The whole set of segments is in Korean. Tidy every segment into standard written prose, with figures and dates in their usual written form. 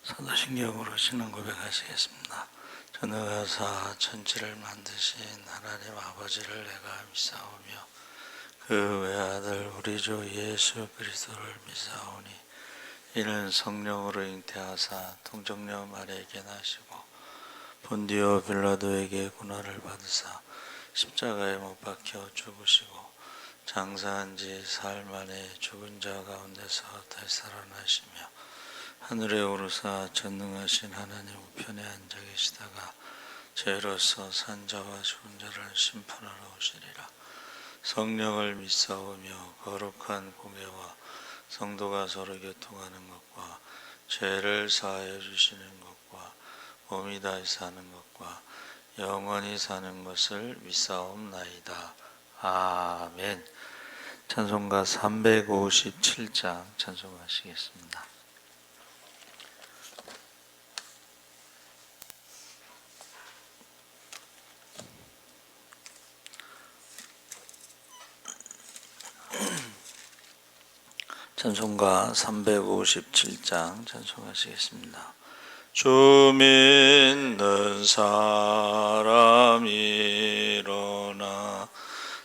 사도신경으로 신앙 고백하시겠습니다. 저는 의사 천지를 만드신 하나님 아버지를 내가 믿사오며 그 외아들 우리 주 예수 그리스도를 믿사오니 이는 성령으로 잉태하사 동정녀 마리아에게 나시고 본디오 빌라도에게 고난을 받으사 십자가에 못 박혀 죽으시고 장사한 지 사흘 만에 죽은 자 가운데서 다시 살아나시며 하늘에 오르사 전능하신 하나님 우편에 앉아 계시다가 죄로서 산 자와 죽은 자를 심판하러 오시리라. 성령을 믿사오며 거룩한 공예와 성도가 서로 교통하는 것과 죄를 사하여 주시는 것과 몸이 다시 사는 것과 영원히 사는 것을 믿사옵나이다. 아멘. 찬송가 357장 찬송하시겠습니다. 찬송가 357장 찬송하시겠습니다. 주 믿는 사람 일어나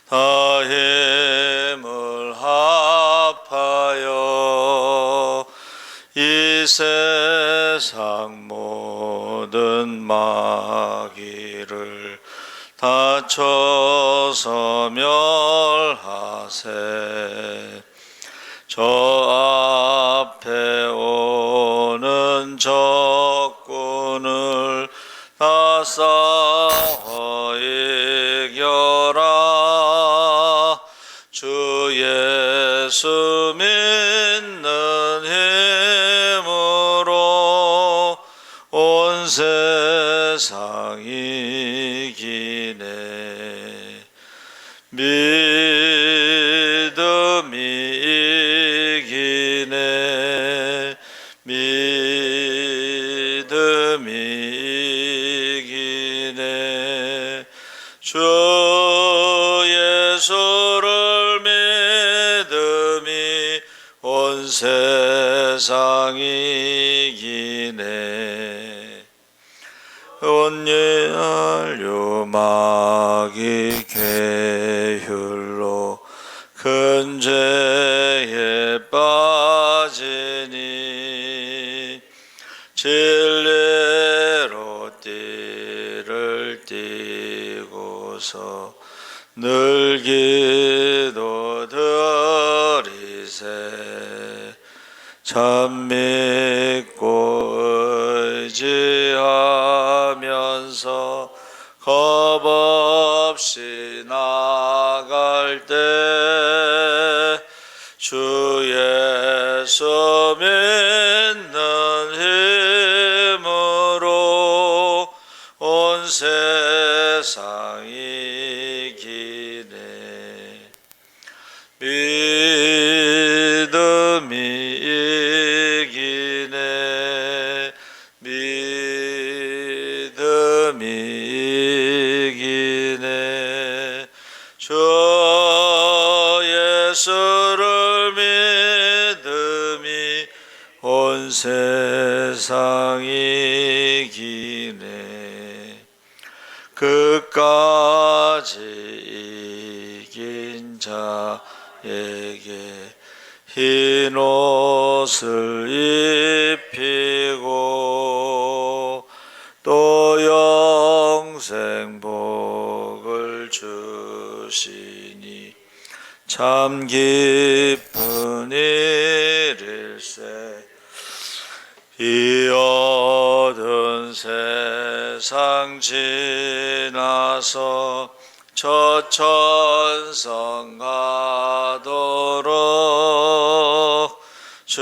다 힘을 합하여 이 세상 모든 마귀를 다쳐서 멸하세. 저 앞에 오는 적군을 다 싸워 이겨라. 주 예수 믿는 힘으로 온 세상 이기네. 믿음이 이기네. 믿음이 이기네. 주 예수를 믿음이 온 세상 이기네. 온예한류 마귀 계율로 큰 죄에 빠지니 진리로 띠를 띠고서 늘 기도 드리세. 참 믿고 의지하면서 겁없이 나갈 때 주 예수 믿는 힘으로 온 세상 이기네. 믿음이 이기네. 믿음이 이기네. 주 예수를 믿음이 온 세상 이기네. 끝까지 이긴 자에게 흰 옷을 입히고 또 영생 복을 주시니 참 기쁜 일일세. 이 어두운 세상 지나서 저 천성 가도록 주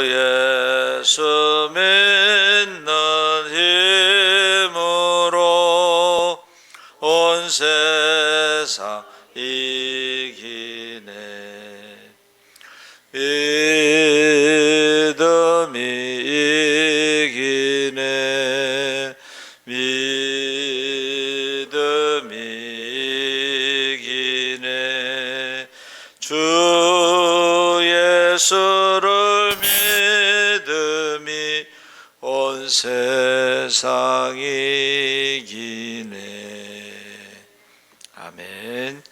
예수 믿는 힘으로 온 세상 이기네. 믿음이 이기네. 믿음이 이기네. 주 예수를 믿음이 온 아멘.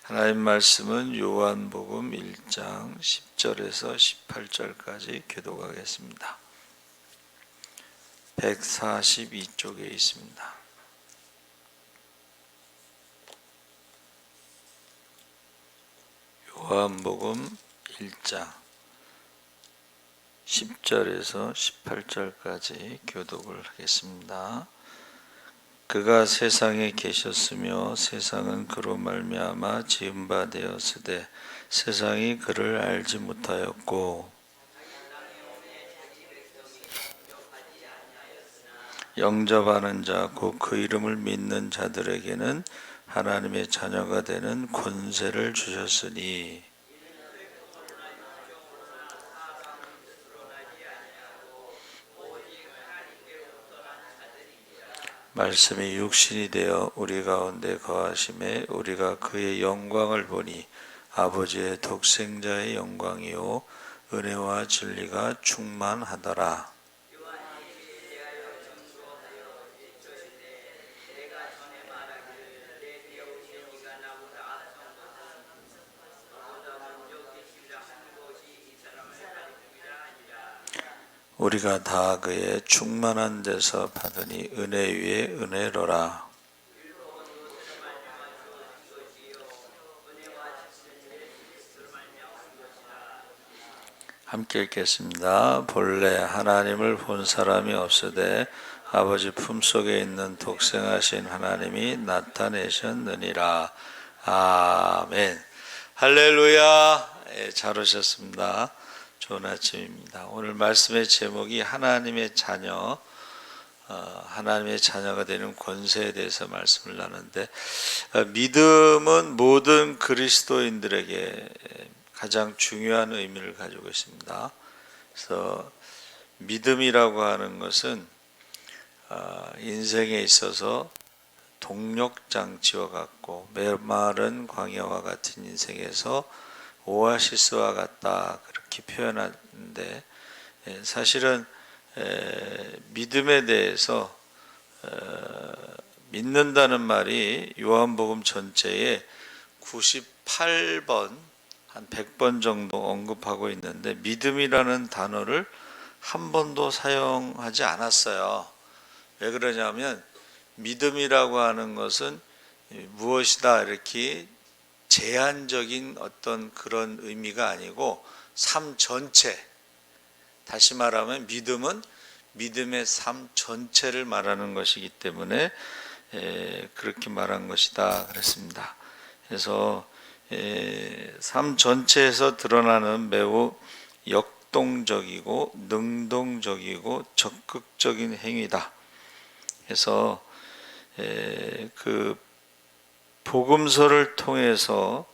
하나님 말씀은 요한복음 1장 10절에서 18절까지 교독하겠습니다. 142쪽에 있습니다. 요한복음 1장 10절에서 18절까지 교독을 하겠습니다. 그가 세상에 계셨으며 세상은 그로 말미암아 지은 바 되었으되 세상이 그를 알지 못하였고 영접하는 자 곧 그 이름을 믿는 자들에게는 하나님의 자녀가 되는 권세를 주셨으니 말씀이 육신이 되어 우리 가운데 거하심에 우리가 그의 영광을 보니 아버지의 독생자의 영광이요 은혜와 진리가 충만하더라. 우리가 다 그의 충만한 데서 받으니 은혜 위에 은혜로라. 함께 읽겠습니다. 본래 하나님을 본 사람이 없으되 아버지 품속에 있는 독생하신 하나님이 나타내셨느니라. 아멘. 할렐루야. 잘 오셨습니다. 좋은 아침입니다. 오늘 말씀의 제목이 하나님의 자녀, 하나님의 자녀가 되는 권세에 대해서 말씀을 나누는데, 믿음은 모든 그리스도인들에게 가장 중요한 의미를 가지고 있습니다. 그래서 믿음이라고 하는 것은 인생에 있어서 동력장치와 같고 메마른 광야와 같은 인생에서 오아시스와 같다, 그렇게 표현하는데, 사실은 믿음에 대해서 믿는다는 말이 요한복음 전체에 98번 한 100번 정도 언급하고 있는데 믿음이라는 단어를 한 번도 사용하지 않았어요. 왜 그러냐면 믿음이라고 하는 것은 무엇이다 이렇게 제한적인 어떤 그런 의미가 아니고 삶 전체, 다시 말하면 믿음은 믿음의 삶 전체를 말하는 것이기 때문에 그렇게 말한 것이다 그랬습니다. 그래서 삶 전체에서 드러나는 매우 역동적이고 능동적이고 적극적인 행위다. 그래서 그 복음서를 통해서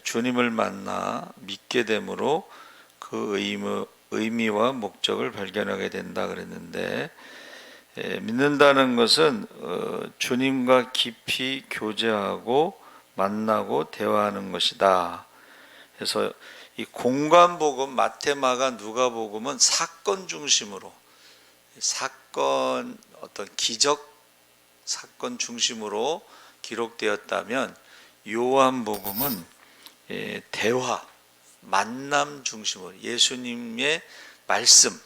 주님을 만나 믿게 되므로 그 의미와 목적을 발견하게 된다 그랬는데, 믿는다는 것은 주님과 깊이 교제하고 만나고 대화하는 것이다. 그래서 이 공관복음, 마태마가 누가복음은 사건 중심으로, 사건 어떤 기적 사건 중심으로 기록되었다면 요한복음은 대화, 만남 중심으로 예수님의 말씀,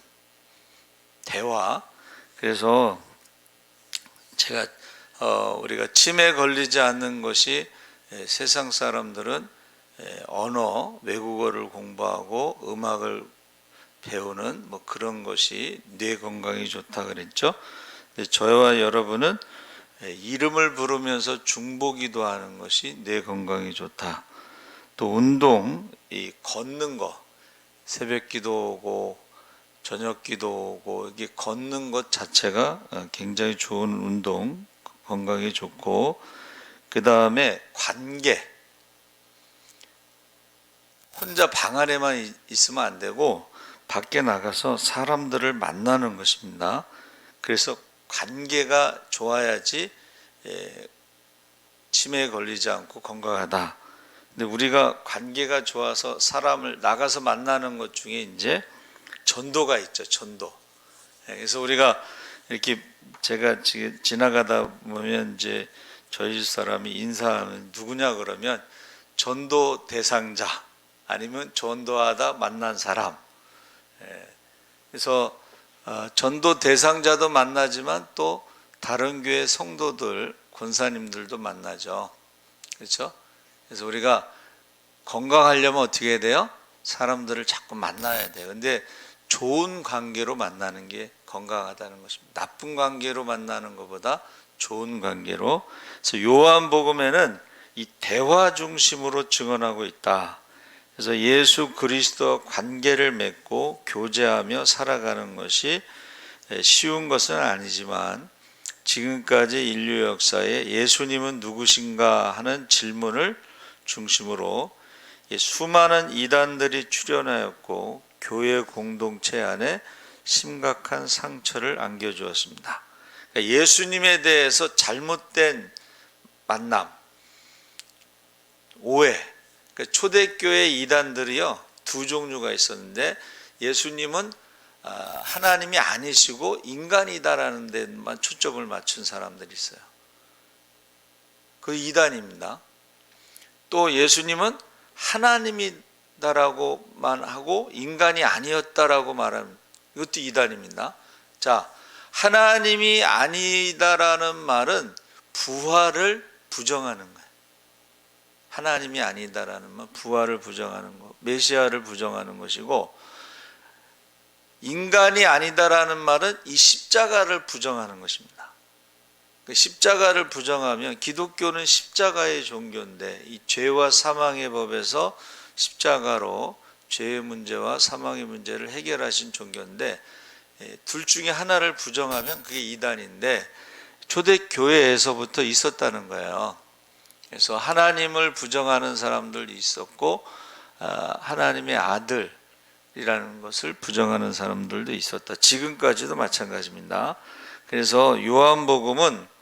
대화. 그래서 우리가 치매에 걸리지 않는 것이 세상 사람들은 언어, 외국어를 공부하고 음악을 배우는 뭐 그런 것이 뇌 건강이 좋다 그랬죠. 근데 저와 여러분은 이름을 부르면서 중보기도 하는 것이 뇌 건강이 좋다. 또 운동, 이 걷는 거, 새벽 기도고 저녁 기도고 이게 걷는 것 자체가 굉장히 좋은 운동, 건강에 좋고, 그 다음에 관계, 혼자 방 안에만 있으면 안 되고 밖에 나가서 사람들을 만나는 것입니다. 그래서 관계가 좋아야지 치매에 걸리지 않고 건강하다. 근데 우리가 관계가 좋아서 사람을 나가서 만나는 것 중에 이제 전도가 있죠. 전도. 그래서 우리가 이렇게 제가 지나가다 보면 이제 저희 집 사람이 인사하면 누구냐 그러면 전도 대상자 아니면 전도하다 만난 사람. 그래서 전도 대상자도 만나지만 또 다른 교회 성도들, 권사님들도 만나죠. 그렇죠? 그래서 우리가 건강하려면 어떻게 해야 돼요? 사람들을 자꾸 만나야 돼요. 근데 좋은 관계로 만나는 게 건강하다는 것입니다. 나쁜 관계로 만나는 것보다 좋은 관계로. 그래서 요한복음에는 이 대화 중심으로 증언하고 있다. 그래서 예수 그리스도와 관계를 맺고 교제하며 살아가는 것이 쉬운 것은 아니지만 지금까지 인류 역사에 예수님은 누구신가 하는 질문을 중심으로 수많은 이단들이 출현하였고 교회 공동체 안에 심각한 상처를 안겨주었습니다. 그러니까 예수님에 대해서 잘못된 만남, 오해. 그러니까 초대교회 이단들이요 두 종류가 있었는데 예수님은 하나님이 아니시고 인간이다라는 데만 초점을 맞춘 사람들이 있어요. 그 이단입니다. 또 예수님은 하나님이다라고만 하고 인간이 아니었다라고 말하는 이것도 이단입니다. 자, 하나님이 아니다라는 말은 부활을 부정하는 거예요. 하나님이 아니다라는 말, 부활을 부정하는 것, 메시아를 부정하는 것이고, 인간이 아니다라는 말은 이 십자가를 부정하는 것입니다. 그 십자가를 부정하면 기독교는 십자가의 종교인데 이 죄와 사망의 법에서 십자가로 죄의 문제와 사망의 문제를 해결하신 종교인데 둘 중에 하나를 부정하면 그게 이단인데 초대교회에서부터 있었다는 거예요. 그래서 하나님을 부정하는 사람들이 있었고 하나님의 아들이라는 것을 부정하는 사람들도 있었다. 지금까지도 마찬가지입니다. 그래서 요한복음은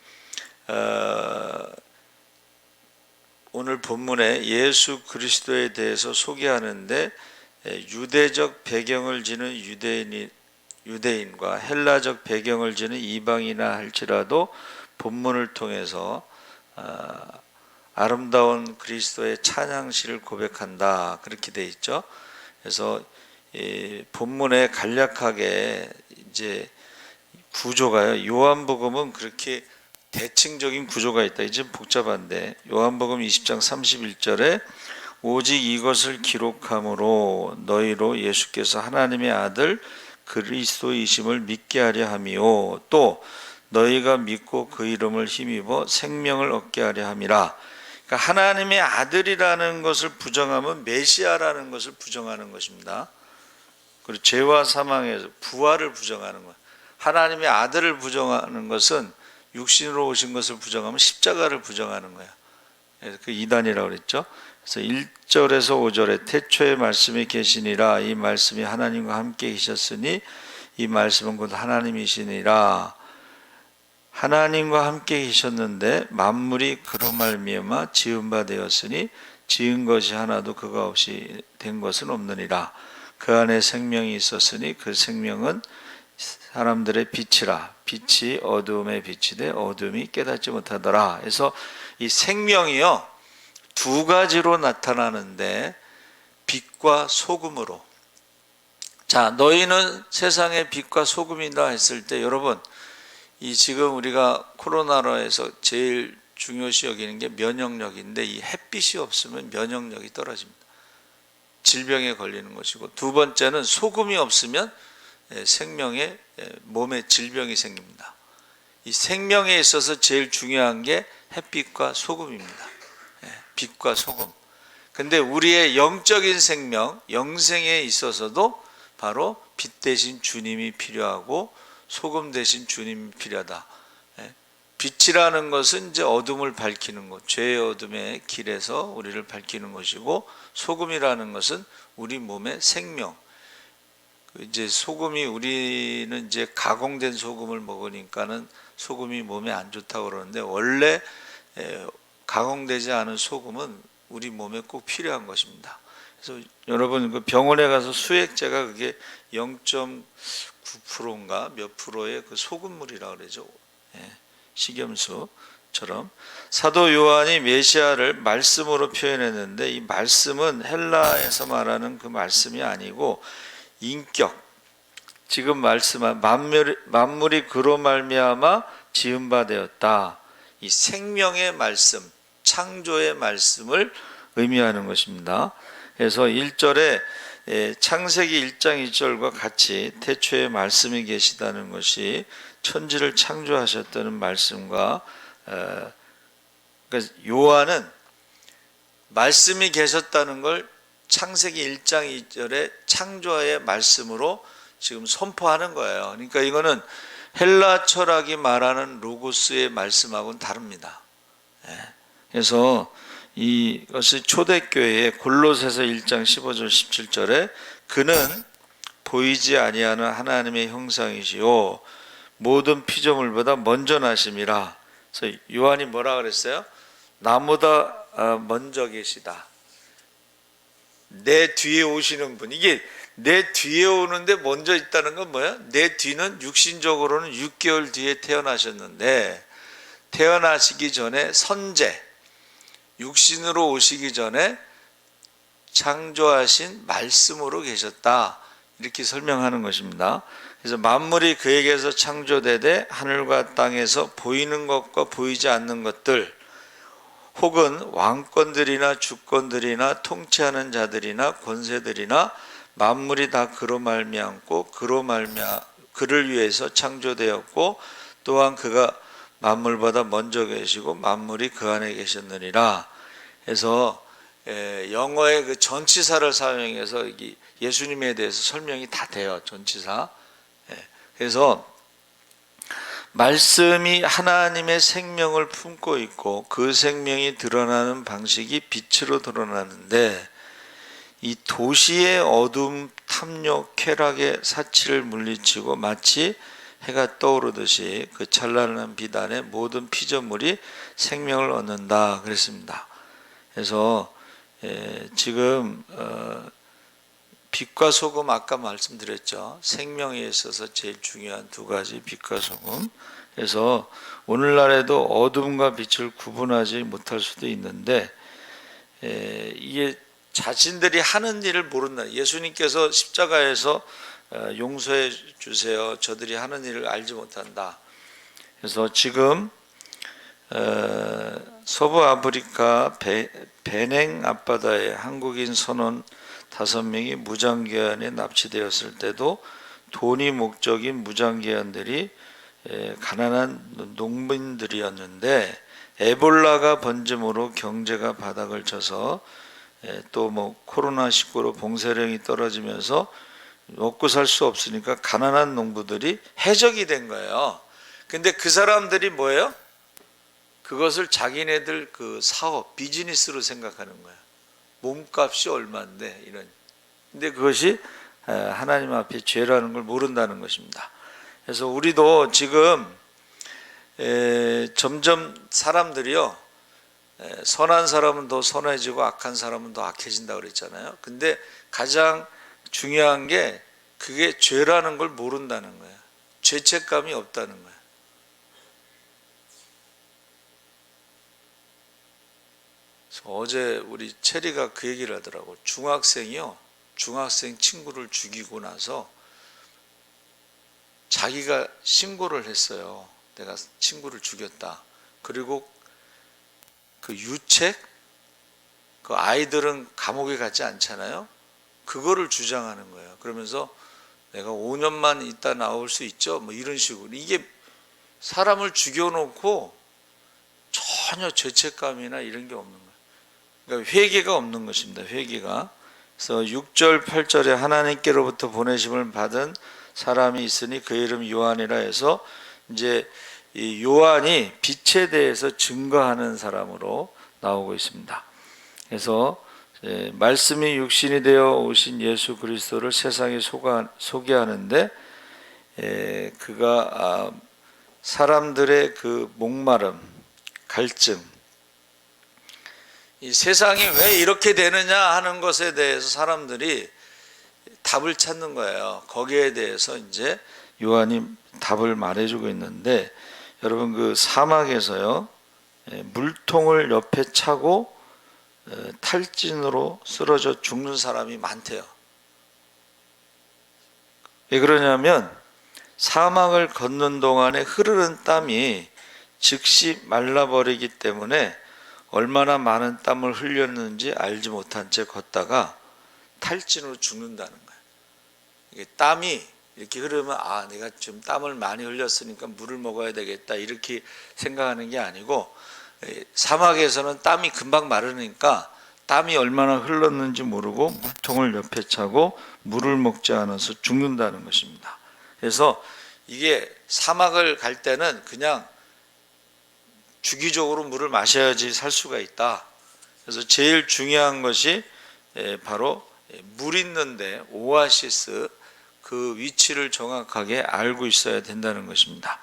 오늘 본문에 예수 그리스도에 대해서 소개하는데 유대적 배경을 지는 유대인과 헬라적 배경을 지는 이방이나 할지라도 본문을 통해서 아름다운 그리스도의 찬양시를 고백한다 그렇게 돼 있죠. 그래서 이 본문에 간략하게 이제 구조가요. 요한복음은 그렇게 대칭적인 구조가 있다. 이제 복잡한데 요한복음 20장 31절에 오직 이것을 기록함으로 너희로 예수께서 하나님의 아들 그리스도이심을 믿게 하려 함이요 또 너희가 믿고 그 이름을 힘입어 생명을 얻게 하려 함이라. 그러니까 하나님의 아들이라는 것을 부정하면 메시아라는 것을 부정하는 것입니다. 그리고 죄와 사망에서 부활을 부정하는 거예요. 하나님의 아들을 부정하는 것은 육신으로 오신 것을 부정하면 십자가를 부정하는 거예요. 그 이단이라고 그랬죠. 그래서 1절에서 5절에 태초에 말씀이 계시니라 이 말씀이 하나님과 함께 계셨으니 이 말씀은 곧 하나님이시니라. 하나님과 함께 계셨는데 만물이 그로 말미암아 지은 바 되었으니 지은 것이 하나도 그가 없이 된 것은 없느니라. 그 안에 생명이 있었으니 그 생명은 사람들의 빛이라. 빛이 어두움에 비치되 어둠이 깨닫지 못하더라. 그래서 이 생명이요 두 가지로 나타나는데 빛과 소금으로. 자, 너희는 세상의 빛과 소금이다 했을 때 여러분 이 지금 우리가 코로나로 해서 제일 중요시 여기는 게 면역력인데 이 햇빛이 없으면 면역력이 떨어집니다. 질병에 걸리는 것이고 두 번째는 소금이 없으면 생명에 몸에 질병이 생깁니다. 이 생명에 있어서 제일 중요한 게 햇빛과 소금입니다. 빛과 소금. 근데 우리의 영적인 생명, 영생에 있어서도 바로 빛 대신 주님이 필요하고 소금 대신 주님이 필요하다. 빛이라는 것은 이제 어둠을 밝히는 것, 죄의 어둠의 길에서 우리를 밝히는 것이고 소금이라는 것은 우리 몸의 생명. 이제 소금이 우리는 이제 가공된 소금을 먹으니까는 소금이 몸에 안 좋다고 그러는데 원래 가공되지 않은 소금은 우리 몸에 꼭 필요한 것입니다. 그래서 여러분 그 병원에 가서 수액제가 그게 0.9%인가 몇 프로의 그 소금물이라고 그러죠. 식염수 것처럼 사도 요한이 메시아를 말씀으로 표현했는데, 이 말씀은 헬라에서 말하는 그 말씀이 아니고 인격, 지금 말씀한 만물이 그로 말미암아 지은 바 되었다, 이 생명의 말씀, 창조의 말씀을 의미하는 것입니다. 그래서 1절에 창세기 1장 1절과 같이 태초에 말씀이 계시다는 것이 천지를 창조하셨다는 말씀과, 그러니까 요한은 말씀이 계셨다는 걸 창세기 1장 2절에 창조의 말씀으로 지금 선포하는 거예요. 그러니까 이거는 헬라 철학이 말하는 로고스의 말씀하고는 다릅니다. 그래서 이것이 초대교회의 골로새서 1장 15절 17절에 그는 보이지 아니하는 하나님의 형상이시요 모든 피조물보다 먼저 나심이라. 그래서 요한이 뭐라 그랬어요? 나보다 먼저 계시다. 내 뒤에 오시는 분. 이게 내 뒤에 오는데 먼저 있다는 건 뭐야? 내 뒤는 육신적으로는 6개월 뒤에 태어나셨는데, 태어나시기 전에 선제, 육신으로 오시기 전에 창조하신 말씀으로 계셨다, 이렇게 설명하는 것입니다. 그래서 만물이 그에게서 창조되되 하늘과 땅에서 보이는 것과 보이지 않는 것들, 혹은 왕권들이나 주권들이나 통치하는 자들이나 권세들이나 만물이 다 그로 말미암고 그를 위해서 창조되었고, 또한 그가 만물보다 먼저 계시고 만물이 그 안에 계셨느니라. 그래서 영어의 그 전치사를 사용해서 예수님에 대해서 설명이 다 돼요. 전치사. 그래서 말씀이 하나님의 생명을 품고 있고 그 생명이 드러나는 방식이 빛으로 드러나는데, 이 도시의 어둠, 탐욕, 쾌락의 사치를 물리치고 마치 해가 떠오르듯이 그 찬란한 빛 안에 모든 피조물이 생명을 얻는다 그랬습니다. 그래서 지금 빛과 소금, 아까 말씀드렸죠. 생명에 있어서 제일 중요한 두 가지, 빛과 소금. 그래서 오늘날에도 어둠과 빛을 구분하지 못할 수도 있는데, 이게 자신들이 하는 일을 모른다. 예수님께서 십자가에서 용서해 주세요, 저들이 하는 일을 알지 못한다. 그래서 지금 서부 아프리카 베냉 앞바다에 한국인 선원 5명이 무장기한에 납치되었을 때도 돈이 목적인 무장기한들이 가난한 농민들이었는데, 에볼라가 번짐으로 경제가 바닥을 쳐서 또 코로나19로 봉쇄령이 떨어지면서 먹고 살 수 없으니까 가난한 농부들이 해적이 된 거예요. 근데 그 사람들이 뭐예요? 그것을 자기네들 그 사업, 비즈니스로 생각하는 거예요. 몸값이 얼마인데 이런. 근데 그것이 하나님 앞에 죄라는 걸 모른다는 것입니다. 그래서 우리도 지금 점점 사람들이요, 선한 사람은 더 선해지고 악한 사람은 더 악해진다고 그랬잖아요. 근데 가장 중요한 게 그게 죄라는 걸 모른다는 거예요. 죄책감이 없다는 거예요. 어제 우리 체리가 그 얘기를 하더라고. 중학생이요, 중학생 친구를 죽이고 나서 자기가 신고를 했어요. 내가 친구를 죽였다. 그리고 그 유책, 그 아이들은 감옥에 가지 않잖아요. 그거를 주장하는 거예요. 그러면서 내가 5년만 있다 나올 수 있죠, 이런 식으로. 이게 사람을 죽여놓고 전혀 죄책감이나 이런 게 없는 거예요. 그러니까 회개가 없는 것입니다. 회개가. 그래서 6절 8절에 하나님께로부터 보내심을 받은 사람이 있으니 그 이름 요한이라 해서, 이제 이 요한이 빛에 대해서 증거하는 사람으로 나오고 있습니다. 그래서 말씀이 육신이 되어 오신 예수 그리스도를 세상에 소개하는데, 그가 사람들의 그 목마름, 갈증, 이 세상이 왜 이렇게 되느냐 하는 것에 대해서 사람들이 답을 찾는 거예요. 거기에 대해서 이제 요한이 답을 말해주고 있는데, 여러분 그 사막에서요, 물통을 옆에 차고 탈진으로 쓰러져 죽는 사람이 많대요. 왜 그러냐면 사막을 걷는 동안에 흐르는 땀이 즉시 말라버리기 때문에 얼마나 많은 땀을 흘렸는지 알지 못한 채 걷다가 탈진으로 죽는다는 거예요. 이게 땀이 이렇게 흐르면 내가 지금 땀을 많이 흘렸으니까 물을 먹어야 되겠다 이렇게 생각하는 게 아니고, 사막에서는 땀이 금방 마르니까 땀이 얼마나 흘렀는지 모르고 물통을 옆에 차고 물을 먹지 않아서 죽는다는 것입니다. 그래서 이게 사막을 갈 때는 그냥 주기적으로 물을 마셔야지 살 수가 있다. 그래서 제일 중요한 것이 바로 물 있는데 오아시스 그 위치를 정확하게 알고 있어야 된다는 것입니다.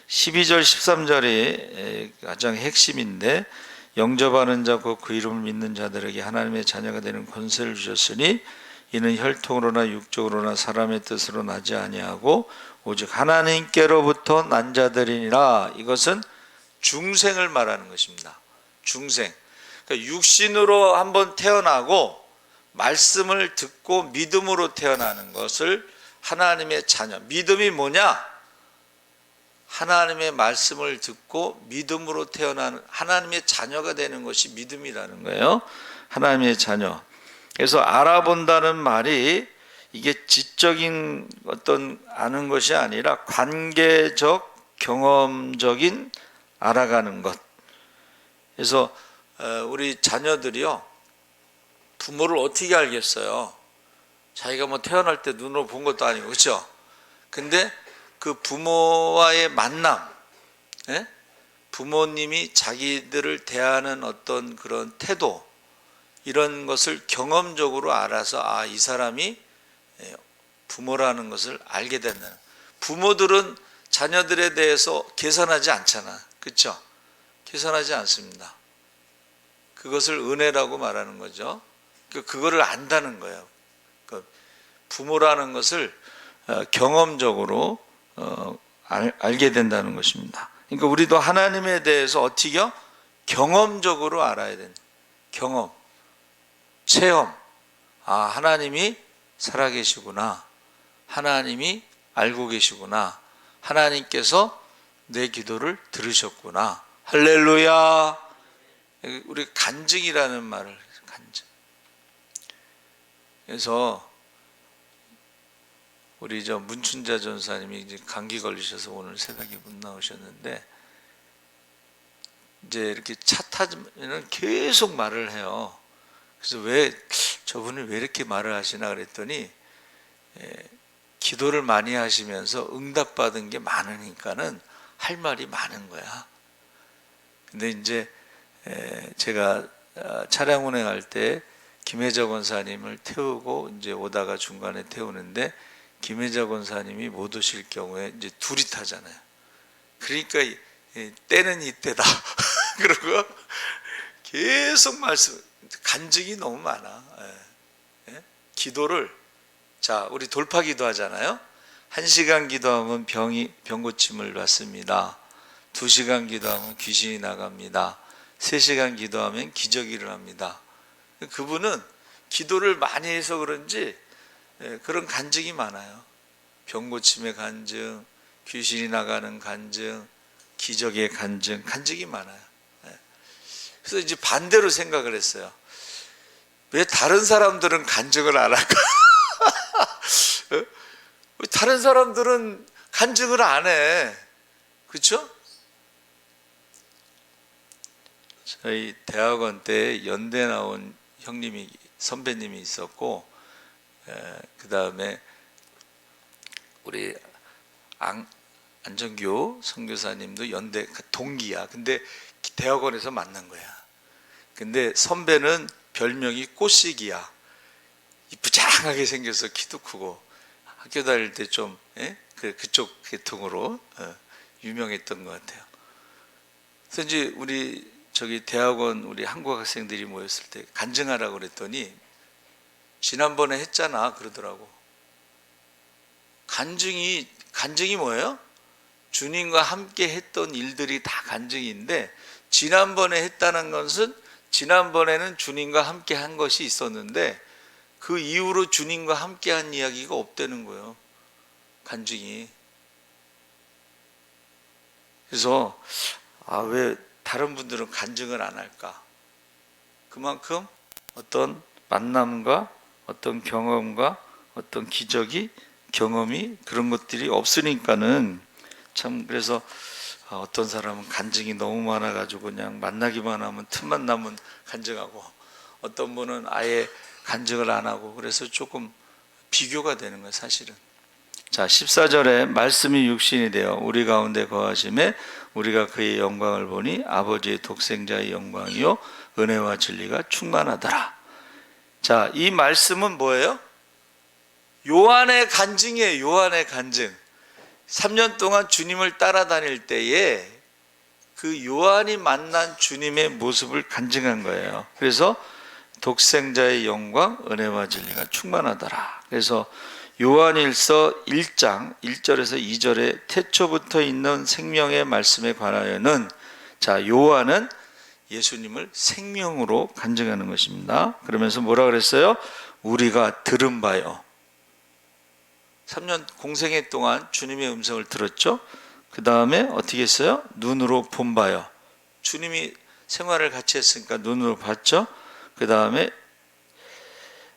12절 13절이 가장 핵심인데, 영접하는 자고 그 이름을 믿는 자들에게 하나님의 자녀가 되는 권세를 주셨으니 이는 혈통으로나 육적으로나 사람의 뜻으로 나지 아니하고 오직 하나님께로부터 난 자들이니라. 이것은 중생을 말하는 것입니다. 중생. 그러니까 육신으로 한번 태어나고 말씀을 듣고 믿음으로 태어나는 것을 하나님의 자녀. 믿음이 뭐냐? 하나님의 말씀을 듣고 믿음으로 태어나는 하나님의 자녀가 되는 것이 믿음이라는 거예요. 하나님의 자녀. 그래서 알아본다는 말이 이게 지적인 어떤 아는 것이 아니라 관계적 경험적인 알아가는 것. 그래서 우리 자녀들이요, 부모를 어떻게 알겠어요? 자기가 뭐 태어날 때 눈으로 본 것도 아니고, 그렇죠? 근데 그 부모와의 만남, 부모님이 자기들을 대하는 어떤 그런 태도, 이런 것을 경험적으로 알아서 이 사람이 부모라는 것을 알게 된다는. 부모들은 자녀들에 대해서 계산하지 않잖아, 그렇죠? 계산하지 않습니다. 그것을 은혜라고 말하는 거죠. 그거를 안다는 거예요. 부모라는 것을 경험적으로 알게 된다는 것입니다. 그러니까 우리도 하나님에 대해서 어떻게요? 경험적으로 알아야 되는 경험, 체험. 하나님이 살아계시구나. 하나님이 알고 계시구나. 하나님께서 내 기도를 들으셨구나. 할렐루야. 우리 간증이라는 말을, 간증. 그래서 우리 문춘자 전사님이 이제 감기 걸리셔서 오늘 새벽에 못 나오셨는데, 이제 이렇게 차 타면 계속 말을 해요. 그래서 저분이 왜 이렇게 말을 하시나 그랬더니, 기도를 많이 하시면서 응답받은 게 많으니까는 할 말이 많은 거야. 근데 이제 제가 차량 운행할 때 김혜자 권사님을 태우고 이제 오다가 중간에 태우는데, 김혜자 권사님이 못 오실 경우에 이제 둘이 타잖아요. 그러니까 때는 이때다. 그리고 계속 간증이 너무 많아. 기도를, 우리 돌파 기도 하잖아요. 1시간 기도하면 병 고침을 받습니다. 2시간 기도하면 귀신이 나갑니다. 3시간 기도하면 기적이 일어납니다. 그분은 기도를 많이 해서 그런지 그런 간증이 많아요. 병 고침의 간증, 귀신이 나가는 간증, 기적의 간증, 간증이 많아요. 그래서 이제 반대로 생각을 했어요. 왜 다른 사람들은 간증을 안 할까? 왜 다른 사람들은 간증을 안 해? 그렇죠? 저희 대학원 때 연대 나온 선배님이 있었고, 그 다음에 우리 안정규 선교사님도 연대 동기야. 근데 대학원에서 만난 거야. 근데 선배는 별명이 꼬시기야. 이쁘장하게 생겨서 키도 크고 학교 다닐 때 좀 그쪽 계통으로 유명했던 것 같아요. 그래서 이제 우리 대학원 우리 한국 학생들이 모였을 때 간증하라고 그랬더니, 지난번에 했잖아 그러더라고. 간증이 뭐예요? 주님과 함께 했던 일들이 다 간증인데, 지난번에 했다는 것은 지난번에는 주님과 함께 한 것이 있었는데 그 이후로 주님과 함께 한 이야기가 없다는 거예요. 간증이. 그래서 왜 다른 분들은 간증을 안 할까? 그만큼 어떤 만남과 어떤 경험과 어떤 기적이 경험이 그런 것들이 없으니까는 참. 그래서 어떤 사람은 간증이 너무 많아가지고 그냥 만나기만 하면 틈만 나면 간증하고, 어떤 분은 아예 간증을 안 하고, 그래서 조금 비교가 되는 거예요, 사실은. 자, 14절에 말씀이 육신이 되어 우리 가운데 거하심에 우리가 그의 영광을 보니 아버지의 독생자의 영광이요 은혜와 진리가 충만하더라. 자, 이 말씀은 뭐예요? 요한의 간증이에요. 요한의 간증. 3년 동안 주님을 따라다닐 때에 그 요한이 만난 주님의 모습을 간증한 거예요. 그래서 독생자의 영광, 은혜와 진리가 충만하더라. 그래서 요한일서 1장 1절에서 2절에 태초부터 있는 생명의 말씀에 관하여는, 자, 요한은 예수님을 생명으로 간증하는 것입니다. 그러면서 뭐라 그랬어요? 우리가 들은 바요. 3년 공생애 동안 주님의 음성을 들었죠. 그 다음에 어떻게 했어요? 눈으로 본 바요. 주님이 생활을 같이 했으니까 눈으로 봤죠. 그 다음에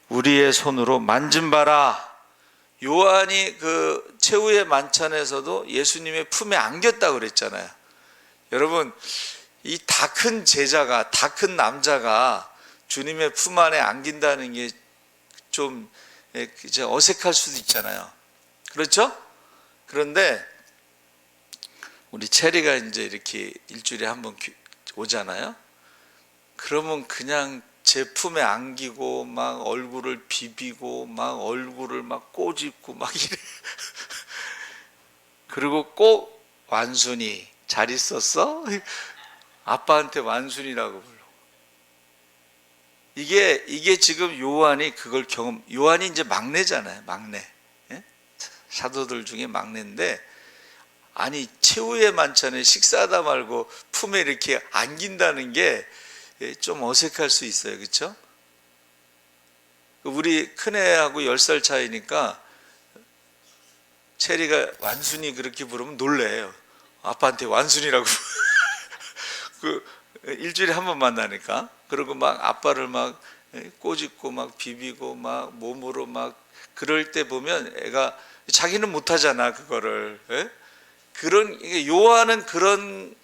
우리의 손으로 만진 바라. 요한이 그 최후의 만찬에서도 예수님의 품에 안겼다고 그랬잖아요. 여러분, 이 다 큰 제자가, 다 큰 남자가 주님의 품 안에 안긴다는 게 좀 어색할 수도 있잖아요. 그렇죠? 그런데 우리 체리가 이제 이렇게 일주일에 한 번 오잖아요. 그러면 그냥 제 품에 안기고 막 얼굴을 비비고 막 얼굴을 막 꼬집고 막 이래. 그리고 꼭 완순이 잘 있었어? 아빠한테 완순이라고 불러. 이게 지금 요한이 그걸 요한이 이제 막내잖아요. 막내. 예? 사도들 중에 막내인데, 아니 최후의 만찬에 식사하다 말고 품에 이렇게 안긴다는 게 좀 어색할 수 있어요. 그렇죠? 우리 큰애하고 10살 차이니까 체리가 완순이 그렇게 부르면 놀래요. 아빠한테 완순이라고. 그 일주일에 한 번 만나니까. 그리고 막 아빠를 막 꼬집고 막 비비고 막 몸으로 막, 그럴 때 보면 애가 자기는 못하잖아 그거를. 그런 요한은 그런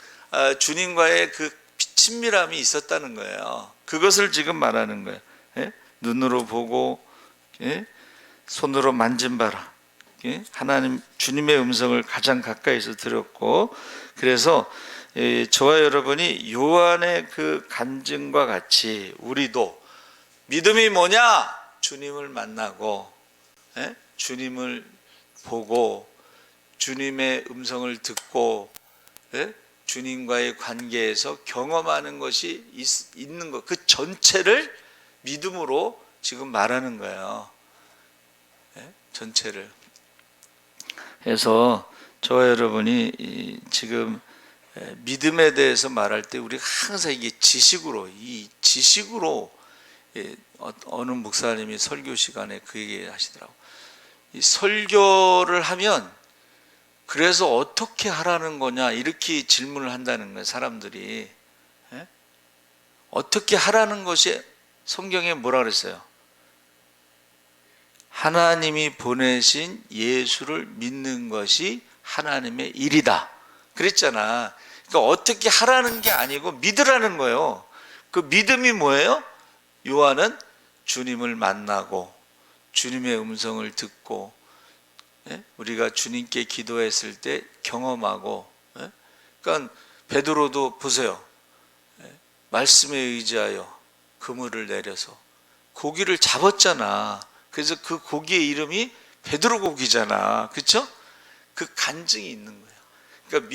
주님과의 그 친밀함이 있었다는 거예요. 그것을 지금 말하는 거예요. 눈으로 보고 손으로 만진 바라. 하나님 주님의 음성을 가장 가까이서 들었고, 그래서 저와 여러분이 요한의 그 간증과 같이 우리도 믿음이 뭐냐? 주님을 만나고 주님을 보고 주님의 음성을 듣고 주님과의 관계에서 경험하는 것이 있는 것, 그 전체를 믿음으로 지금 말하는 거예요. 전체를. 그래서 저와 여러분이 지금 믿음에 대해서 말할 때 우리가 항상 이게 지식으로 어느 목사님이 설교 시간에 그 얘기 하시더라고. 이 설교를 하면 그래서 어떻게 하라는 거냐 이렇게 질문을 한다는 거예요. 사람들이. 어떻게 하라는 것이 성경에 뭐라 그랬어요? 하나님이 보내신 예수를 믿는 것이 하나님의 일이다 그랬잖아. 그러니까 어떻게 하라는 게 아니고 믿으라는 거예요. 그 믿음이 뭐예요? 요한은 주님을 만나고 주님의 음성을 듣고 우리가 주님께 기도했을 때 경험하고. 그러니까 베드로도 보세요. 말씀에 의지하여 그물을 내려서 고기를 잡았잖아. 그래서 그 고기의 이름이 베드로 고기잖아. 그렇죠? 그 간증이 있는 거예요. 그러니까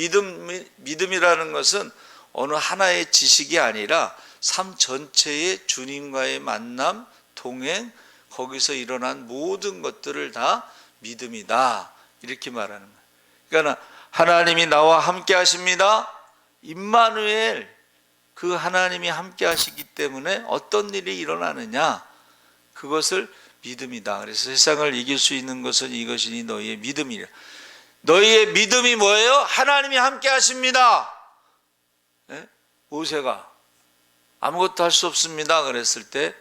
믿음이라는 것은 어느 하나의 지식이 아니라 삶 전체의 주님과의 만남, 동행, 거기서 일어난 모든 것들을 다 믿음이다 이렇게 말하는 거예요. 그러니까 하나님이 나와 함께 하십니다. 임마누엘, 그 하나님이 함께 하시기 때문에 어떤 일이 일어나느냐, 그것을 믿음이다. 그래서 세상을 이길 수 있는 것은 이것이니 너희의 믿음이라. 너희의 믿음이 뭐예요? 하나님이 함께 하십니다. 예? 모세가 아무것도 할 수 없습니다 그랬을 때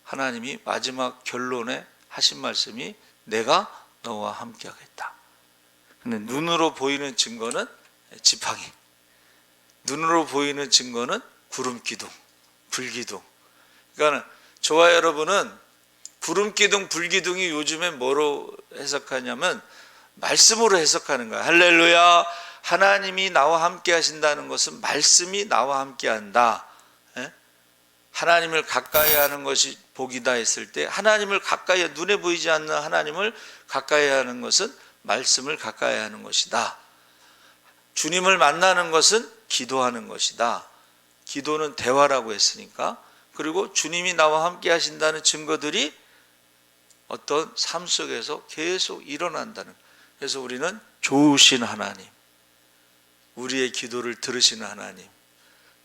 하나님이 마지막 결론에 하신 말씀이 내가 너와 함께 하겠다. 근데 눈으로 보이는 증거는 지팡이, 눈으로 보이는 증거는 구름 기둥, 불 기둥. 그러니까 저와 여러분은 구름 기둥, 불 기둥이 요즘에 뭐로 해석하냐면 말씀으로 해석하는 거야. 할렐루야. 하나님이 나와 함께 하신다는 것은 말씀이 나와 함께 한다. 하나님을 가까이 하는 것이 복이다 했을 때 하나님을 가까이, 눈에 보이지 않는 하나님을 가까이 하는 것은 말씀을 가까이 하는 것이다. 주님을 만나는 것은 기도하는 것이다. 기도는 대화라고 했으니까. 그리고 주님이 나와 함께 하신다는 증거들이 어떤 삶 속에서 계속 일어난다는. 그래서 우리는 좋으신 하나님, 우리의 기도를 들으시는 하나님,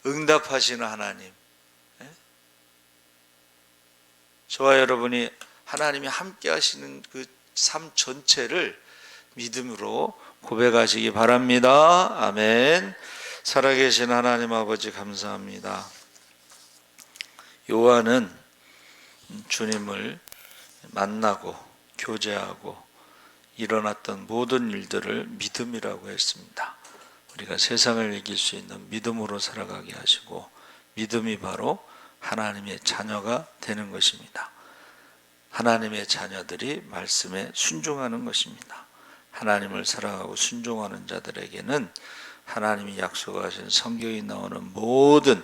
응답하시는 하나님, 저와 여러분이 하나님이 함께 하시는 그 삶 전체를 믿음으로 고백하시기 바랍니다. 아멘. 살아계신 하나님 아버지 감사합니다. 요한은 주님을 만나고 교제하고 일어났던 모든 일들을 믿음이라고 했습니다. 우리가 세상을 이길 수 있는 믿음으로 살아가게 하시고, 믿음이 바로 하나님의 자녀가 되는 것입니다. 하나님의 자녀들이 말씀에 순종하는 것입니다. 하나님을 사랑하고 순종하는 자들에게는 하나님이 약속하신 성경에 나오는 모든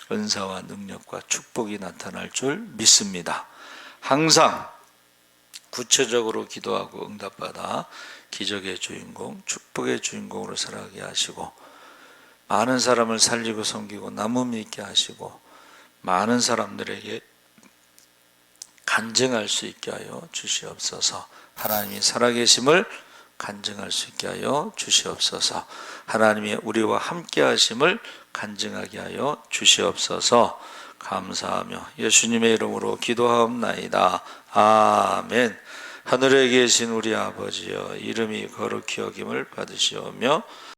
은사와 능력과 축복이 나타날 줄 믿습니다. 항상 구체적으로 기도하고 응답받아 기적의 주인공, 축복의 주인공으로 살아가게 하시고, 많은 사람을 살리고 섬기고 남음 있게 하시고, 많은 사람들에게 간증할 수 있게 하여 주시옵소서. 하나님이 살아계심을 간증할 수 있게 하여 주시옵소서. 하나님이 우리와 함께 하심을 간증하게 하여 주시옵소서. 감사하며 예수님의 이름으로 기도하옵나이다. 아멘. 하늘에 계신 우리 아버지여, 이름이 거룩히 여김을 받으시오며